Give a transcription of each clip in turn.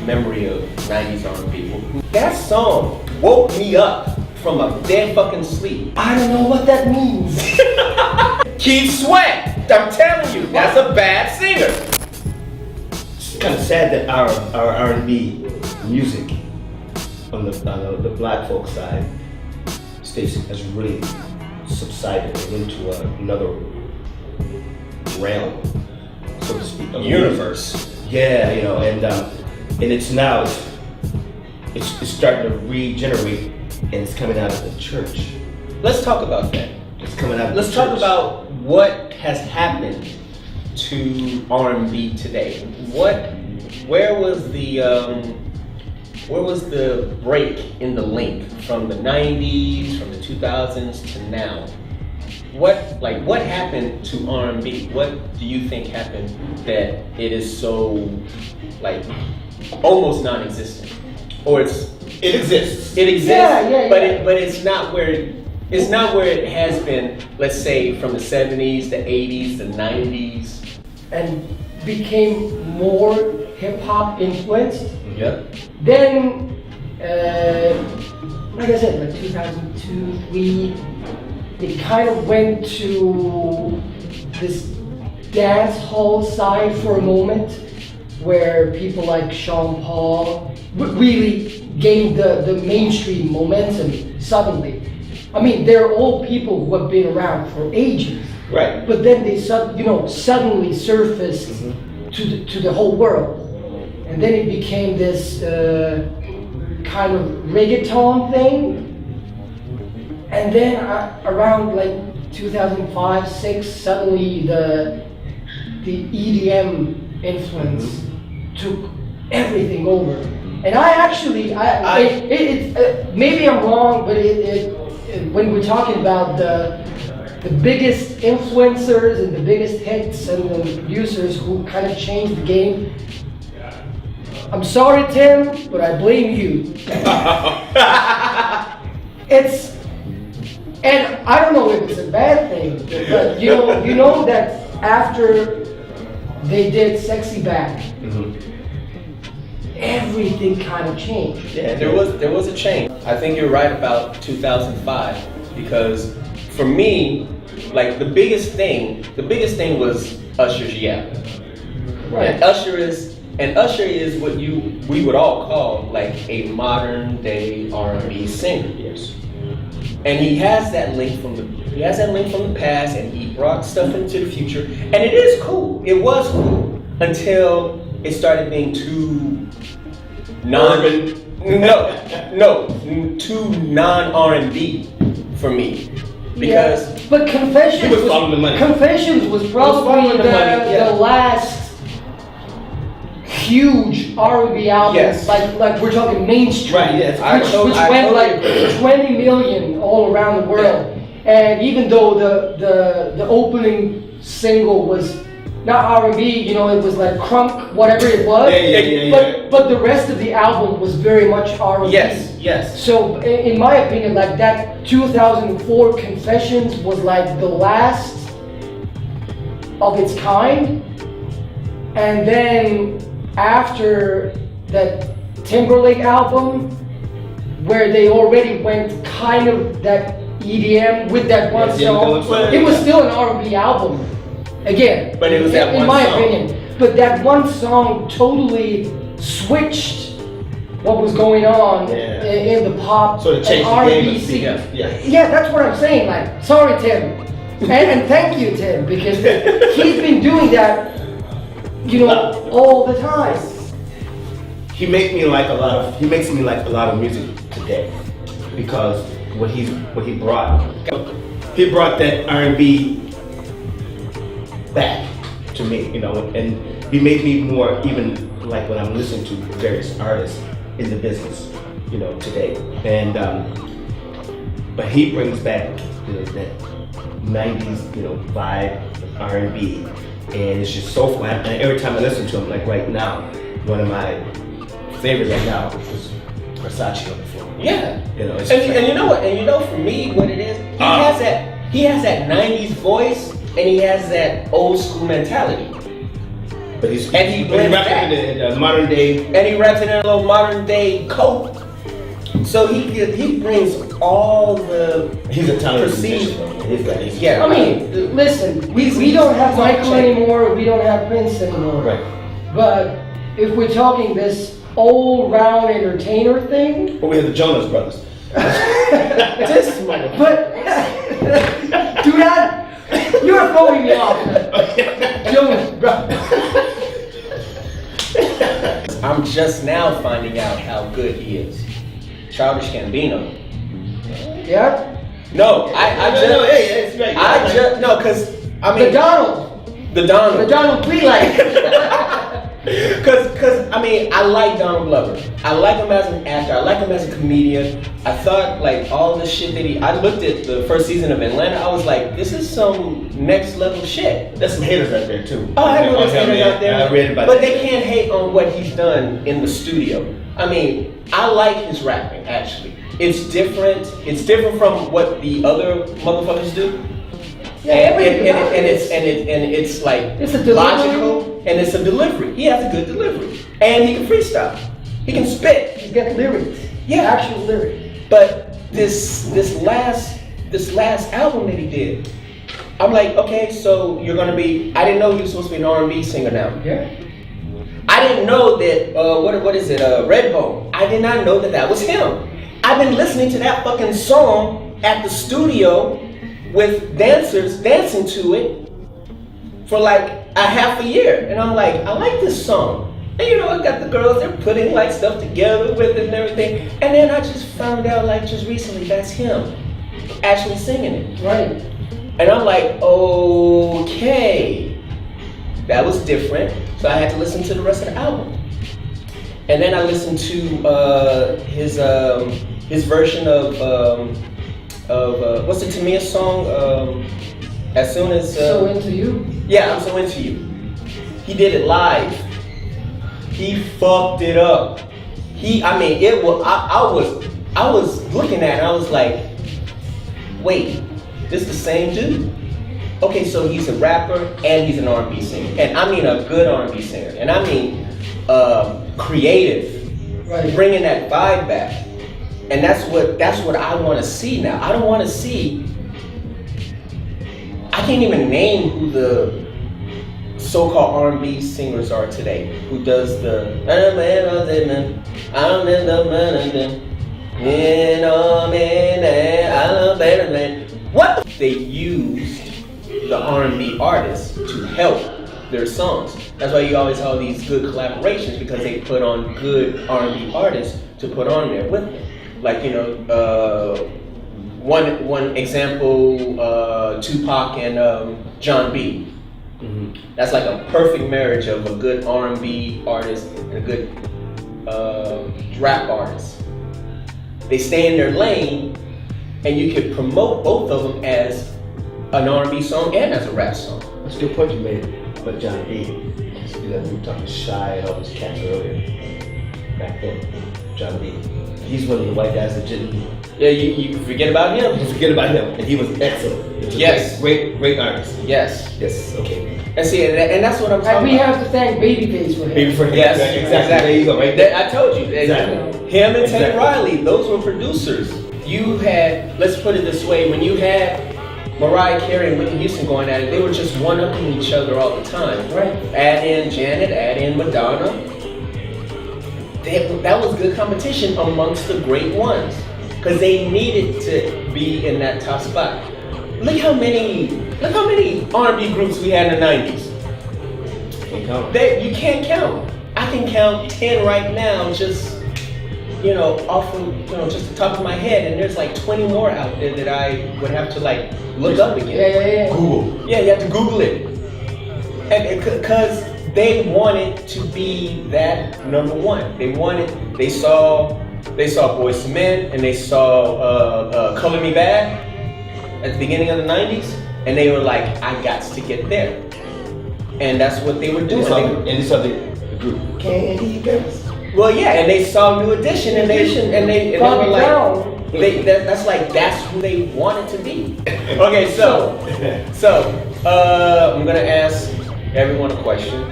Memory of 90s R&B. That song woke me up from a dead fucking sleep. I don't know what that means. Keith Sweat, I'm telling you, that's a bad singer. It's kind of sad that our R&B music on the black folk side has really subsided into another realm, so to speak. Universe. Yeah, you know, and it's now it's starting to regenerate, and it's coming out of the church. Let's talk about that. It's coming out of Let's the church. talk about what has happened to R&B today. Where was the break in the link from the 90s, from the 2000s to now? What happened to R&B? What do you think happened that it is so almost non-existent? Or it exists. It exists, yeah. but it's not where it has been, let's say, from the 70s, the 80s, the 90s. And became more hip-hop influenced. Yep. Then, like I said, like 2002, 2003, it kind of went to this dance hall side for a moment, where people like Sean Paul really gained the mainstream momentum suddenly. I mean, they're all people who have been around for ages. Right. But then they suddenly surfaced to the whole world. And then it became this kind of reggaeton thing. And then around like 2005, 6, suddenly the EDM influence took everything over. And maybe I'm wrong, but when we're talking about the biggest influencers and the biggest hits and the producers who kind of changed the game, I'm sorry, Tim, but I blame you. And I don't know if it's a bad thing, but you know that after they did Sexy Back, everything kind of changed. Yeah, there was a change. I think you're right about 2005, because for me, like the biggest thing was Usher's Yeah. Right. And Usher is what we would all call like a modern day R&B singer. Yes. And he has that link from the past, and he brought stuff into the future, and it is cool. It was cool until it started being too too non-R&B for me. Because but Confessions he was following the money. Confessions was probably the last huge R&B album. Yes. Like we're talking mainstream. Right, yes. Which went like 20 million all around the world. And even though the opening single was not R&B, it was like crunk, whatever it was. But the rest of the album was very much R&B. Yes. So in my opinion, like that 2004 Confessions was like the last of its kind. And then after that Timberlake album, where they already went kind of that EDM with that one song, it was still an R&B album. Again, but it was that one in my song. opinion. But that one song totally switched what was going on in the pop So it changed and R&B the scene. game. Yeah, that's what I'm saying. Like, sorry, Tim, and thank you, Tim, because he's been doing that, all the time. He makes me like a lot of music today, because what he brought that R&B back to me, and he made me more even like when I'm listening to various artists in the business, today. And But he brings back that 90s, vibe, R&B, and it's just so fun. And every time I listen to him, like right now, one of my favorites right now is Versace on the floor. Yeah. It's And you know what? And for me, what it is, he has that 90s voice, and he has that old school mentality. But he brings raps back. in the modern day. And he raps it in a little modern day coat. So he brings all the He's a talented perceived. musician. Yeah. I mean, listen, we don't have Michael anymore, we don't have Prince anymore. Right. But if we're talking this old round entertainer thing, But we have the Jonas Brothers. this but do not, you're throwing me off. Jonas Brothers. I'm just now finding out how good he is. Childish Gambino. Yeah. No, because The Donald the Donald. Gleeson. Because I like Donald Glover. I like him as an actor. I like him as a comedian. I thought like all the shit that I looked at the first season of Atlanta. I was like, this is some next level shit. There's some haters out there too. Oh, I know there's haters out there. I read about but that. they can't hate on what he's done in the studio. I like his rapping actually. It's different. It's different from what the other motherfuckers do. Yeah, And it's like It's a delivery. logical, and it's a delivery. He has a good delivery, and he can freestyle. He can spit. He's got lyrics. Yeah. Actual lyrics. But this last album that he did, I'm like, okay, so you're gonna be. I didn't know he was supposed to be an R&B singer now. Yeah. I didn't know that. What is it? Redbone. I did not know that was him. I've been listening to that fucking song at the studio with dancers dancing to it for like a half a year, and I'm like, I like this song. And I got the girls, they're putting like stuff together with it and everything. And then I just found out like just recently that's him actually singing it. Right. And I'm like, okay, that was different. So I had to listen to the rest of the album. And then I listened to his version of what's the Tamia song? As soon as So Into You. yeah, I'm So Into You. He did it live. He fucked it up. I was looking at it, I was like, wait, this the same dude? Okay, so he's a rapper and he's an R&B singer. And I mean a good R&B singer. And I mean creative. Right. Bringing that vibe back. And that's what I want to see now. I don't want to see. I can't even name who the so-called R&B singers are today. Who does the what? They used the R&B artists to help their songs. That's why you always have these good collaborations, because they put on good R&B artists to put on there with them. Like, one example, Tupac and John B. Mm-hmm. That's like a perfect marriage of a good R&B artist and a good rap artist. They stay in their lane, and you could promote both of them as an R&B song and as a rap song. That's a good point you made about John B. We were talking Shy and all those cats earlier. Back then, John B. He's one of the white guys that didn't. Yeah, you forget about him. You forget about him, and he was excellent. He was a Yes. great artist. Yes. Yes. Okay. And see, and that's what I'm And talking we about. have to thank Babyface for him. Maybe for him. Yes, Exactly. There you go. Right there. I told you. Exactly. Him and Teddy Exactly. Riley, those were producers. You had, let's put it this way, when you had Mariah Carey and Whitney Houston going at it, they were just one-upping each other all the time. Right. Add in Janet, add in Madonna. That was good competition amongst the great ones, because they needed to be in that top spot. Look how many R&B groups we had in the 90s. Can't count. You can't count. I can count 10 right now, just off of just the top of my head, and there's like 20 more out there that I would have to like look up again. Yeah. Google. Yeah, you have to Google it, and because they wanted to be that number one. They saw They saw Boyz II Men, and they saw Color Me Bad at the beginning of the 90s, and they were like, I got to get there. And that's what they were doing. And they saw the group. Candy Girls. Well, yeah, and they saw New Edition, and they were like, that's who they wanted to be. Okay, so I'm gonna ask everyone a question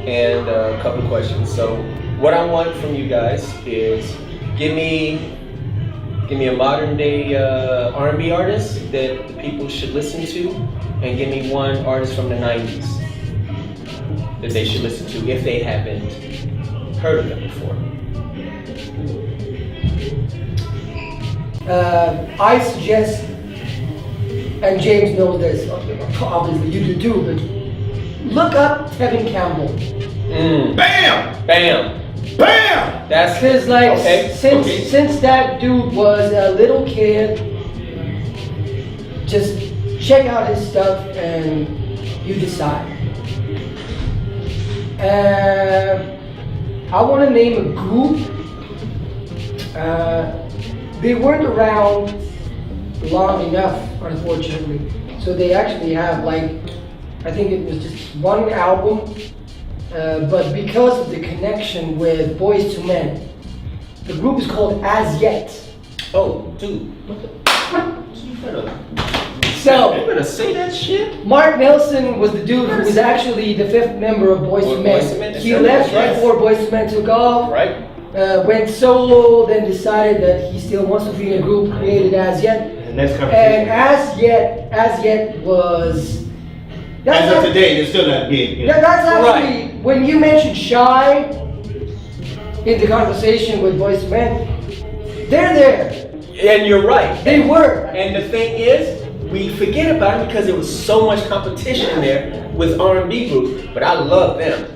and a couple of questions. So what I want from you guys is give me a modern day R&B artist that the people should listen to, and give me one artist from the 90s that they should listen to if they haven't heard of them before. I suggest, and James knows this, obviously you do too, but look up Tevin Campbell. Bam! Bam! Bam! That's Because like okay. since that dude was a little kid, just check out his stuff and you decide. I want to name a group. They weren't around long enough, unfortunately. So they actually have like, I think it was just one album. But because of the connection with Boyz II Men, the group is called As Yet. Oh, dude. What the? You better say that shit. Mark Nelson was the dude who was actually the fifth member of Boyz II Men. He left right before Boyz II Men took off. Right. Went solo, then decided that he still wants to be in a group, created As Yet. And As Yet was... As of today, they're still not big. You know? That's actually, when you mentioned Shy in the conversation with Boyz II Men, they're there. And you're right. They were. And the thing is, we forget about it because there was so much competition there with R&B groups, but I love them.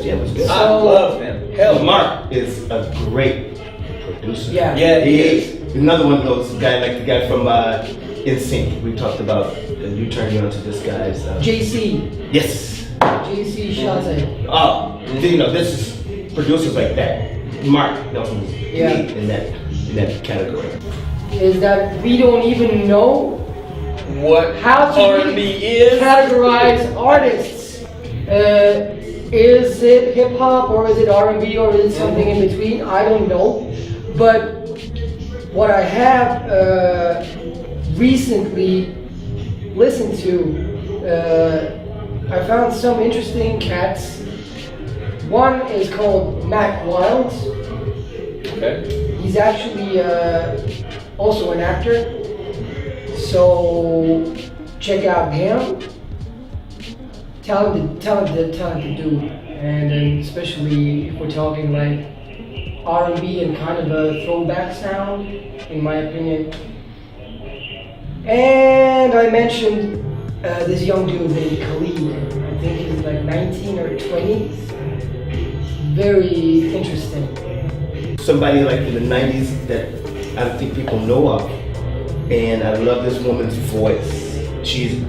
Yeah, it was good. I love them. Hell, Mark is a great producer. Yeah. Yeah, He is. Another one of those guys, like the guy from NSYNC. We talked about, you turned me on to this guy's. JC. Yes. JC Chazé. Oh, you know, this is producers like that. Mark Nelson was elite in that category. Is that we don't even know what how to R&B is. categorize artists. Is it hip hop or is it R&B or is it something in between? I don't know. But what I have recently listened to, I found some interesting cats. One is called Mac Wild. Okay. He's actually also an actor. So check out him. Talented dude. And then especially if we're talking like R&B and kind of a throwback sound, in my opinion. And I mentioned this young dude named Khalid. I think he's like 19 or 20. Very interesting. Somebody like in the 90s that I don't think people know of. And I love this woman's voice. She's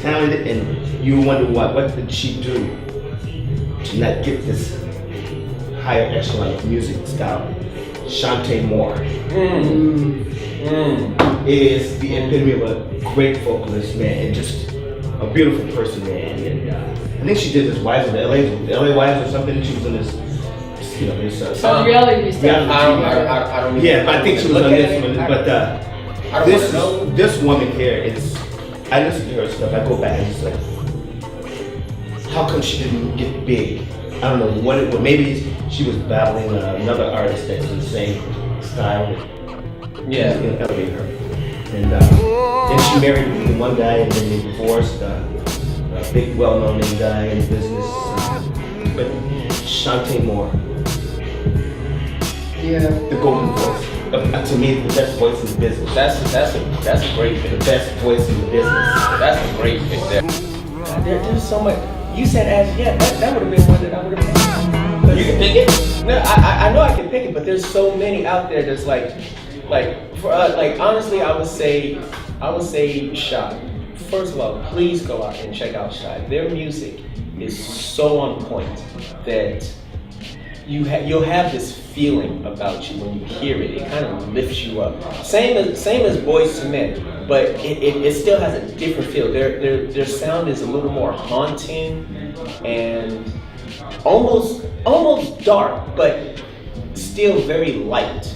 talented and you wonder what did she do to not get this higher echelon of music style. Shantae Moore is the epitome of a great vocalist, man, and just a beautiful person, man. And I think she did this Wives of the LA Wives or something. She was in this, you know, this Some reality stuff. I don't even yeah, I think she was on this one, but this woman here is. I listen to her stuff. I go back and it's like, how come she didn't get big? I don't know what it was. Maybe she was battling another artist that's in the same style. Yeah. Gonna elevate her. And she married the one guy and then they divorced. A big, well-known guy in business. But Shantae Moore. Yeah. The golden voice. To me, the best voice in the business. That's a great pick. The best voice in the business. That's a great pick there. There's so much. You said As Yet. That would have been one that I would have picked. You can pick it? No, I know I can pick it, but there's so many out there that's like honestly, I would say Shy. First of all, please go out and check out Shy. Their music is so on point that you'll have this feeling about you when you hear it. It kind of lifts you up. Same as Boyz II Men, but it still has a different feel. Their sound is a little more haunting and almost dark, but still very light,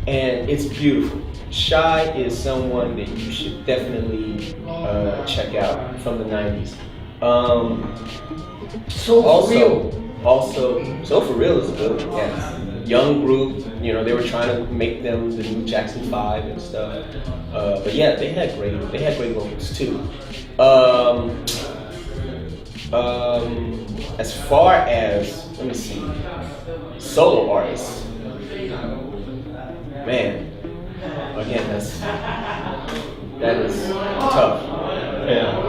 and it's beautiful. Shy is someone that you should definitely check out from the 90s. So For Real. Also, So For Real is a good one, yeah. Young group, you know, they were trying to make them the new Jackson 5 and stuff. But yeah, they had great vocals too. As far as, let me see, solo artists, man, again, that is tough. Yeah.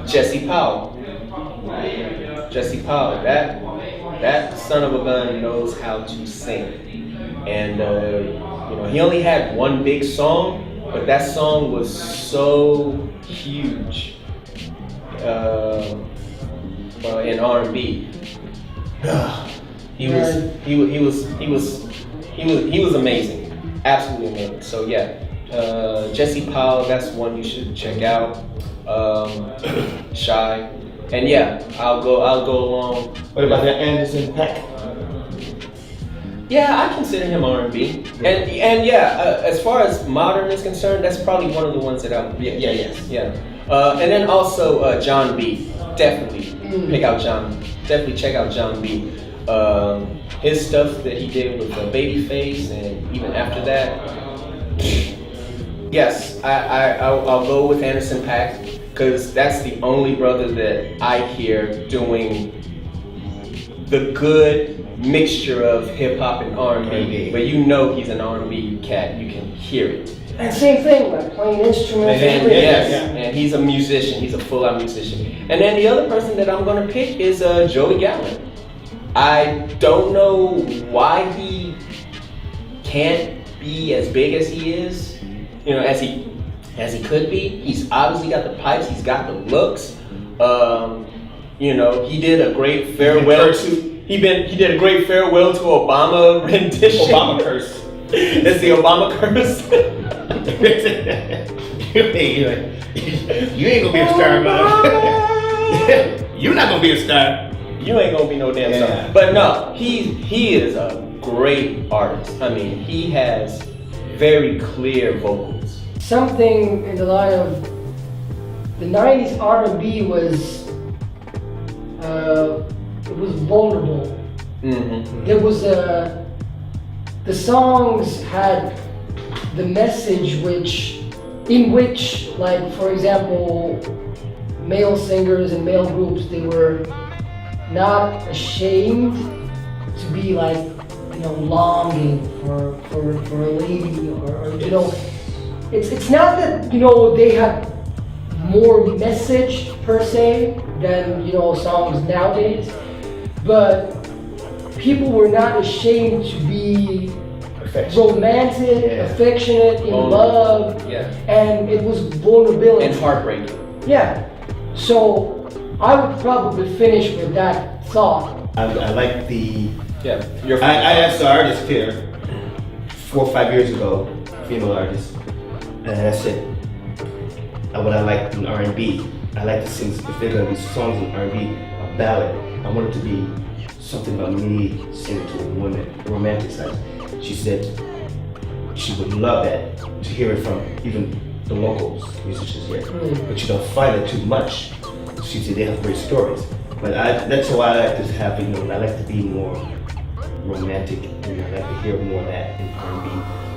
Jesse Powell, that son of a gun knows how to sing, and you know, he only had one big song, but that song was so huge in R&B. He was amazing, absolutely amazing. So yeah, Jesse Powell, that's one you should check out. Shy, and yeah, I'll go along. What about that Anderson .Paak? Yeah, I consider him R&B, and yeah, as far as modern is concerned, that's probably one of the ones that yeah. And then also John B. Definitely check out John B. His stuff that he did with Babyface, and even after that, yes, I'll go with Anderson .Paak, because that's the only brother that I hear doing the good mixture of hip hop and R&B. But you know he's an R&B cat. You can hear it. And same thing, like playing instruments. And he's a musician. He's a full-out musician. And then the other person that I'm gonna pick is Joey Gallen. I don't know why he can't be as big as he is, you know, as he could be. He's obviously got the pipes. He's got the looks. You know, he did a great farewell to Obama rendition. Obama curse. It's the Obama curse. You ain't gonna be a star, man. You're not gonna be a star. You ain't gonna be no damn star. But no, he is a great artist. I mean, he has very clear vocals. Something in the line of the 90s R&B was it was vulnerable. Mm-hmm. There was the songs had the message in which, like, for example, male singers and male groups, they were not ashamed to be, like, you know, longing for a lady, or you know, it's not that, you know, they had more message per se than, you know, songs nowadays, but people were not ashamed to be romantic, affectionate, in love, and it was vulnerability. And heartbreak. Yeah. So I would probably finish with that thought. I like the. Yeah. I asked the artist here 4 or 5 years ago, female artist, and I said, what I like in R&B, I like to sing specifically songs in R&B, a ballad. I want it to be something about me singing to a woman, romantic side. She said she would love that, to hear it from even the locals, musicians here. But you don't find it too much. She said they have great stories. But that's why I like to have, you know, I like to be more romantic, and I like to hear more of that in R&B,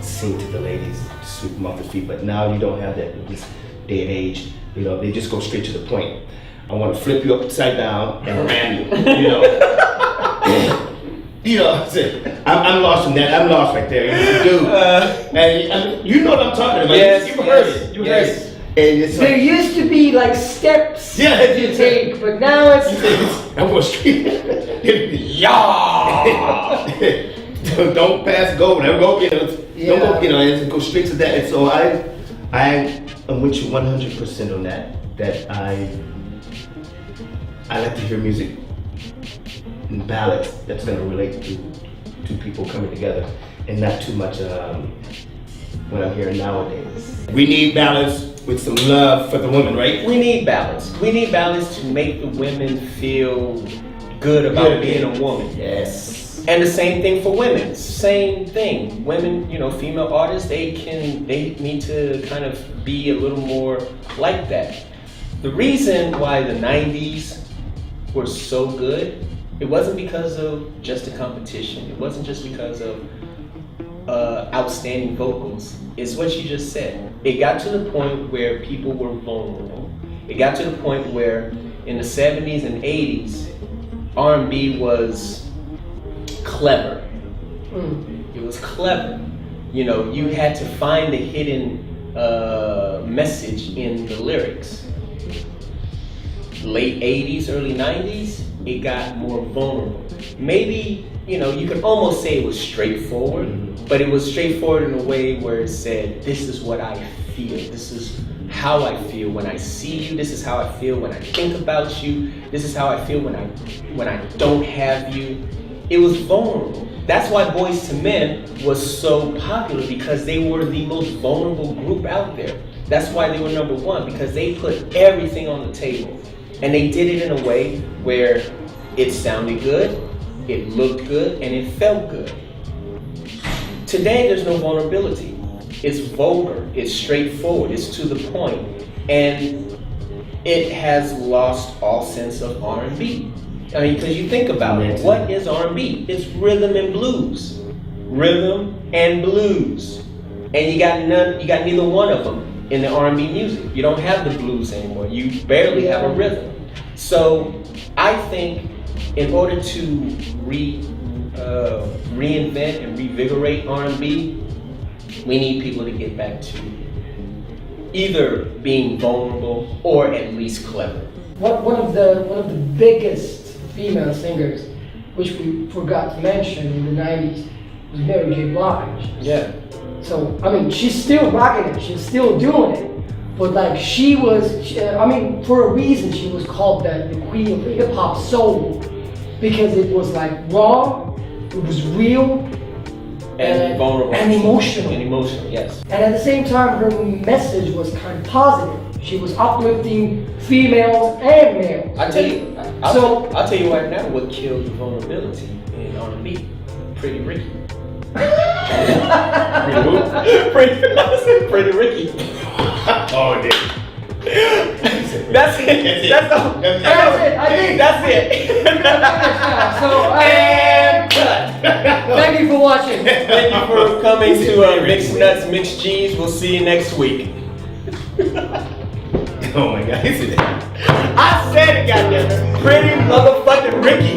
sing to the ladies, sweep them off their feet. But now you don't have that in this day and age. You know, they just go straight to the point. I want to flip you upside down and ram you, you know. You know, I'm lost in that. I'm lost right there. Dude. And you know what I'm talking about. Yes, You've heard it. You heard it. And it's there used to be like steps you take, but now it's I'm going straight. Don't pass go. Don't go, you know. Don't go, you know. And go straight to that. And so I'm with you 100% on that. That I like to hear music ballads that's gonna relate to two people coming together, and not too much what I'm hearing nowadays. We need ballads with some love for the women, right? We need balance. We need balance to make the women feel good about being a woman. Yes. And the same thing for women. Same thing. Women, you know, female artists, they need to kind of be a little more like that. The reason why the 90s were so good, it wasn't because of just a competition. It wasn't just because of outstanding vocals. It's what you just said. It got to the point where people were vulnerable. It got to the point where in the 70s and 80s, R&B was clever. It was clever. You know, you had to find the hidden message in the lyrics. Late 80s, early 90s, it got more vulnerable. Maybe, you know, you could almost say it was straightforward, but it was straightforward in a way where it said, this is what I feel. This is how I feel when I see you. This is how I feel when I think about you. This is how I feel when I don't have you. It was vulnerable. That's why Boyz II Men was so popular, because they were the most vulnerable group out there. That's why they were number one, because they put everything on the table. And they did it in a way where it sounded good, it looked good, and it felt good. Today, there's no vulnerability. It's vulgar, it's straightforward, it's to the point, and it has lost all sense of R&B. I mean, because you think about it, what is R&B? It's rhythm and blues. Rhythm and blues. And you got neither one of them in the R&B music. You don't have the blues anymore. You barely have a rhythm. So I think in order to reinvent and revigorate R&B, we need people to get back to either being vulnerable or at least clever. One of the biggest female singers, which we forgot to mention in the 90s, was Mary J. Blige. Yeah. So, I mean, she's still rocking it, she's still doing it, but like for a reason she was called the queen of hip hop soul, because it was like raw, it was real, and vulnerable. And emotional. And emotional, yes. And at the same time, her message was kind of positive. She was uplifting females and males. I'll tell you right now what killed the vulnerability in R&B. Pretty Ricky. Pretty Ricky. Oh, dude. That's it. That's it. So, and cut. Thank you for watching. Thank you for coming to Mixed Nuts, Mixed G's. We'll see you next week. Oh my God, is it? I said it, goddammit. Pretty motherfucking Ricky.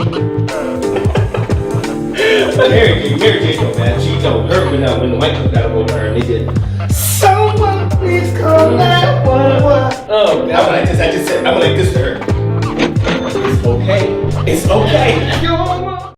Mary J, though, man. She told her when the white people got a hold of her, and they did. Someone please call 911. Oh God. I'm like this to her. It's okay. It's okay.